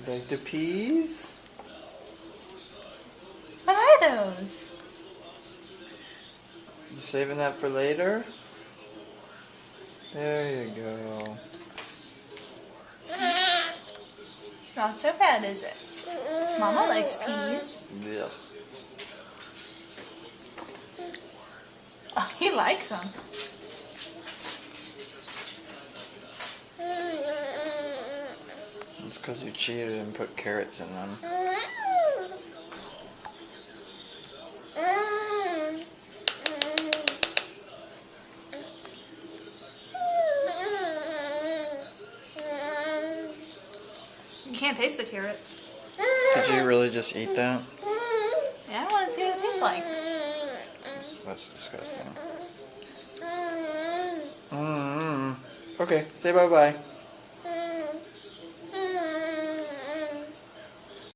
like the peas? What are those? You saving that for later? There you go. It's not so bad, is it? Mama likes peas. Yeah. Oh, he likes them. It's because you cheated and put carrots in them. You can't taste the carrots. Did you really just eat that? Yeah, I want to see what it tastes like. That's disgusting. Okay, say bye-bye.